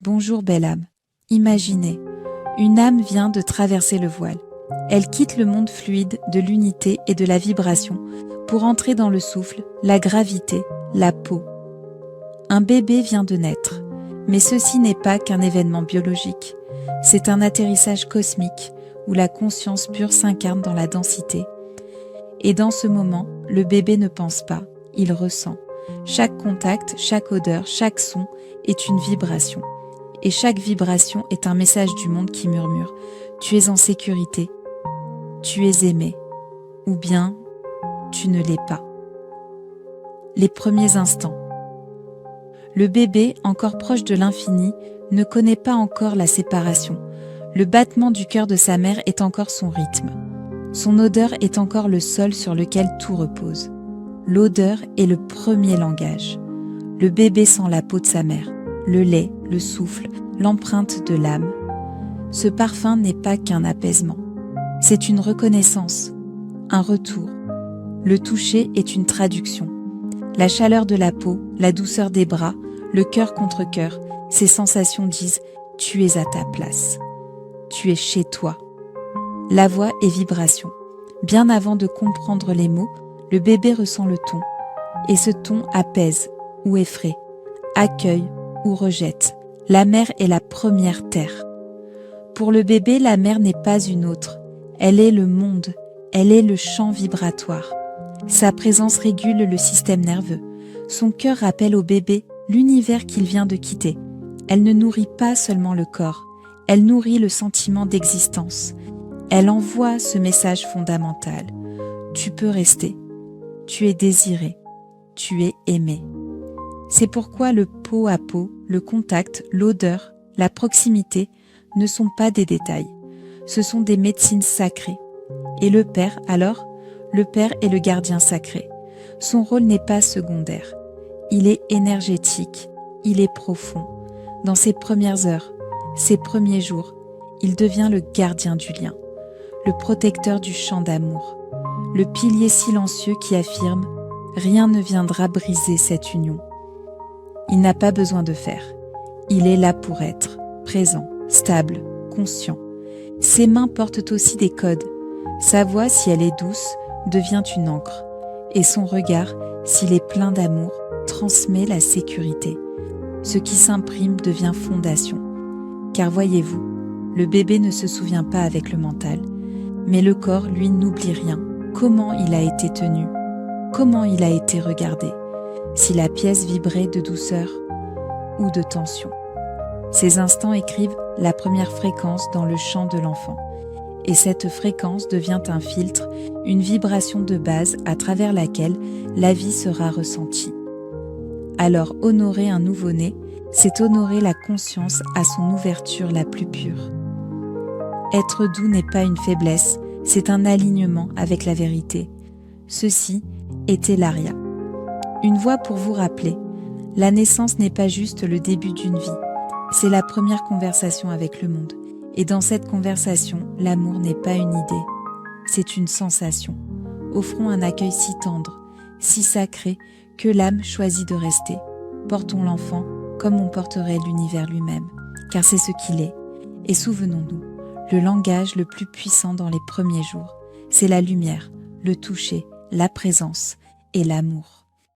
Bonjour belle âme. Imaginez, une âme vient de traverser le voile. Elle quitte le monde fluide de l'unité et de la vibration pour entrer dans le souffle, la gravité, la peau. Un bébé vient de naître, mais ceci n'est pas qu'un événement biologique. C'est un atterrissage cosmique où la conscience pure s'incarne dans la densité. Et dans ce moment, le bébé ne pense pas, il ressent. Chaque contact, chaque odeur, chaque son est une vibration. Et chaque vibration est un message du monde qui murmure « Tu es en sécurité, tu es aimé » ou bien « Tu ne l'es pas ». Les premiers instants. Le bébé, encore proche de l'infini, ne connaît pas encore la séparation. Le battement du cœur de sa mère est encore son rythme. Son odeur est encore le sol sur lequel tout repose. L'odeur est le premier langage. Le bébé sent la peau de sa mère, le lait, le souffle, l'empreinte de l'âme. Ce parfum n'est pas qu'un apaisement. C'est une reconnaissance, un retour. Le toucher est une traduction. La chaleur de la peau, la douceur des bras, le cœur contre cœur, ces sensations disent « Tu es à ta place. Tu es chez toi ». La voix est vibration. Bien avant de comprendre les mots, le bébé ressent le ton. Et ce ton apaise ou effraie, accueille ou rejette. La mère est la première terre. Pour le bébé, la mère n'est pas une autre. Elle est le monde, elle est le champ vibratoire. Sa présence régule le système nerveux. Son cœur rappelle au bébé l'univers qu'il vient de quitter. Elle ne nourrit pas seulement le corps, elle nourrit le sentiment d'existence. Elle envoie ce message fondamental. Tu peux rester. Tu es désiré. Tu es aimé. C'est pourquoi le peau à peau, le contact, l'odeur, la proximité ne sont pas des détails. Ce sont des médecines sacrées. Et le Père, alors, le Père est le gardien sacré. Son rôle n'est pas secondaire. Il est énergétique, il est profond. Dans ses premières heures, ses premiers jours, il devient le gardien du lien, le protecteur du champ d'amour, le pilier silencieux qui affirme « Rien ne viendra briser cette union ». Il n'a pas besoin de faire. Il est là pour être, présent, stable, conscient. Ses mains portent aussi des codes. Sa voix, si elle est douce, devient une encre. Et son regard, s'il est plein d'amour, transmet la sécurité. Ce qui s'imprime devient fondation. Car voyez-vous, le bébé ne se souvient pas avec le mental. Mais le corps, lui, n'oublie rien. Comment il a été tenu? Comment il a été regardé? Si la pièce vibrait de douceur ou de tension. Ces instants écrivent la première fréquence dans le chant de l'enfant. Et cette fréquence devient un filtre, une vibration de base à travers laquelle la vie sera ressentie. Alors honorer un nouveau-né, c'est honorer la conscience à son ouverture la plus pure. Être doux n'est pas une faiblesse, c'est un alignement avec la vérité. Ceci est Elaria. Une voix pour vous rappeler, la naissance n'est pas juste le début d'une vie, c'est la première conversation avec le monde. Et dans cette conversation, l'amour n'est pas une idée, c'est une sensation. Offrons un accueil si tendre, si sacré, que l'âme choisit de rester. Portons l'enfant comme on porterait l'univers lui-même, car c'est ce qu'il est. Et souvenons-nous, le langage le plus puissant dans les premiers jours, c'est la lumière, le toucher, la présence et l'amour.